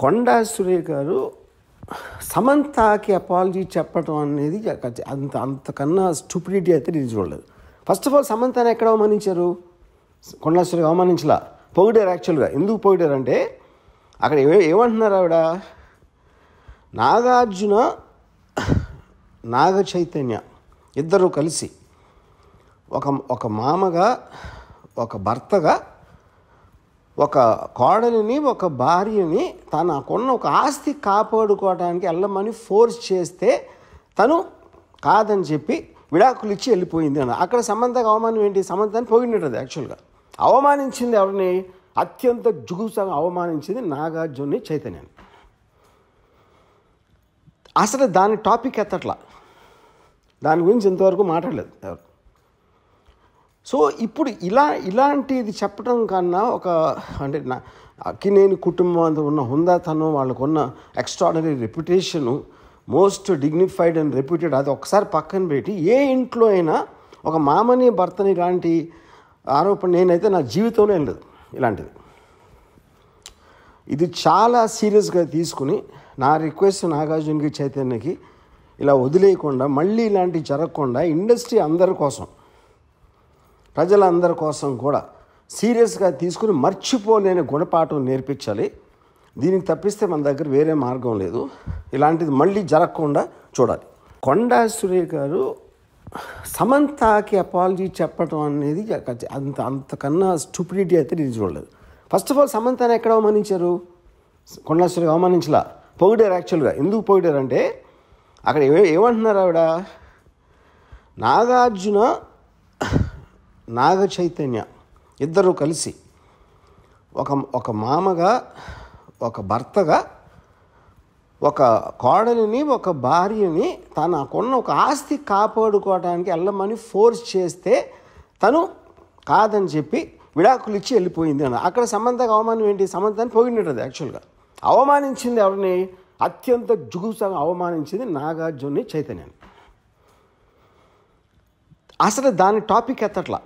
కొండా సురేఖ గారు సమంతకి అపాలజీ చెప్పడం అనేది అంతకన్నా స్టూపిడిటీ అయితే నేను చూడలేదు. ఫస్ట్ ఆఫ్ ఆల్ సమంతని ఎక్కడ అవమానించారు? కొండా సురేఖ అవమానించలా, పొగిడారు. యాక్చువల్గా ఎందుకు పొగిడారంటే అక్కడ ఏమంటున్నారు ఆవిడ, నాగార్జున నాగ చైతన్య ఇద్దరు కలిసి ఒక మామగా, ఒక భర్తగా, ఒక కోడలిని, ఒక భార్యని తనకున్న ఒక ఆస్తి కాపాడుకోవడానికి వెళ్ళమని ఫోర్స్ చేస్తే తను కాదని చెప్పి విడాకులు ఇచ్చి వెళ్ళిపోయింది అన్న. అక్కడ సమంతకు అవమానం ఏంటి? సమంతని పొగిడినది. యాక్చువల్గా అవమానించింది ఎవరిని? అత్యంత జుగుప్సగా అవమానించింది నాగార్జున చైతన్యాన్ని. అసలు దాని టాపిక్ ఎత్తట్లా, దాని గురించి ఇంతవరకు మాట్లాడలేదు ఎవరు. సో ఇప్పుడు ఇలాంటిది చెప్పడం కన్నా అంటే అక్కినేని కుటుంబం అంతా ఉన్న హుందాతనం, వాళ్ళకున్న extraordinary reputation, most dignified and reputed, అది ఒకసారి పక్కన పెట్టి ఏ ఇంట్లో అయినా ఒక మామని భర్తని ఇలాంటి ఆరోపణ నేనైతే నా జీవితంలో ఏం లేదు ఇలాంటిది. ఇది చాలా సీరియస్గా తీసుకుని నా రిక్వెస్ట్ నాగార్జునకి, చైతన్యకి ఇలా వదిలేయకుండా, మళ్ళీ ఇలాంటివి జరగకుండా ఇండస్ట్రీ అందరి కోసం, ప్రజలందరి కోసం కూడా సీరియస్గా తీసుకుని మర్చిపోలేని గుణపాఠం నేర్పించాలి. దీనికి తప్పిస్తే మన దగ్గర వేరే మార్గం లేదు. ఇలాంటిది మళ్ళీ జరగకుండా చూడాలి. కొండా సురేఖ గారు సమంతకి అపాలజీ చెప్పడం అనేది అంతకన్నా స్టూపిడిటీ అయితే నేను చూడలేదు. ఫస్ట్ ఆఫ్ ఆల్ సమంతని ఎక్కడ అవమానించారు? కొండా సురేఖ అవమానించలా, పొగిడారు. యాక్చువల్గా ఎందుకు పొగిడారంటే అక్కడ ఏమంటున్నారు ఆవిడ, నాగార్జున నాగ చైతన్య ఇద్దరు కలిసి ఒక మామగా, ఒక భర్తగా, ఒక కోడలిని, ఒక భార్యని తనకున్న ఒక ఆస్తి కాపాడుకోవడానికి వెళ్ళమని ఫోర్స్ చేస్తే తను కాదని చెప్పి విడాకులు ఇచ్చి వెళ్ళిపోయింది అన్న. అక్కడ సమంతకు అవమానం ఏంటి? సమంతని పొగిడినది. యాక్చువల్గా అవమానించింది ఎవరిని? అత్యంత జుగుప్సగా అవమానించింది నాగార్జున చైతన్యాన్ని. అసలు దాని టాపిక్ ఎత్తట్లా,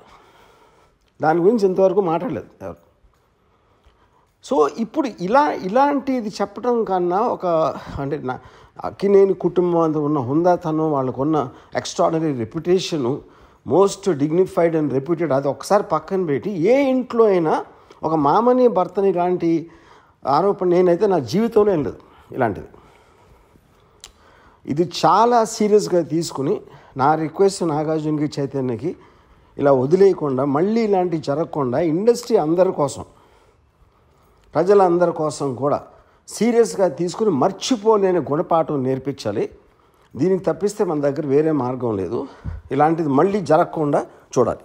దాని గురించి ఇంతవరకు మాట్లాడలేదు ఎవరు. సో ఇప్పుడు ఇలాంటిది చెప్పడం కన్నా అంటే అక్కినేని కుటుంబం అంతా ఉన్న హుందాతనం, వాళ్ళకున్న extraordinary reputation, most dignified and reputed, అది ఒకసారి పక్కన పెట్టి ఏ ఇంట్లో అయినా ఒక మామని భర్తని ఇలాంటి ఆరోపణ నేనైతే నా జీవితంలో ఏం లేదు ఇలాంటిది. ఇది చాలా సీరియస్గా తీసుకుని నా రిక్వెస్ట్ నాగార్జునకి, చైతన్యకి ఇలా వదిలేయకుండా, మళ్ళీ ఇలాంటివి జరగకుండా ఇండస్ట్రీ అందరి కోసం, ప్రజలందరి కోసం కూడా సీరియస్గా తీసుకుని మర్చిపోలేని గుణపాఠం నేర్పించాలి. దీనికి తప్పిస్తే మన దగ్గర వేరే మార్గం లేదు. ఇలాంటిది మళ్ళీ జరగకుండా చూడాలి.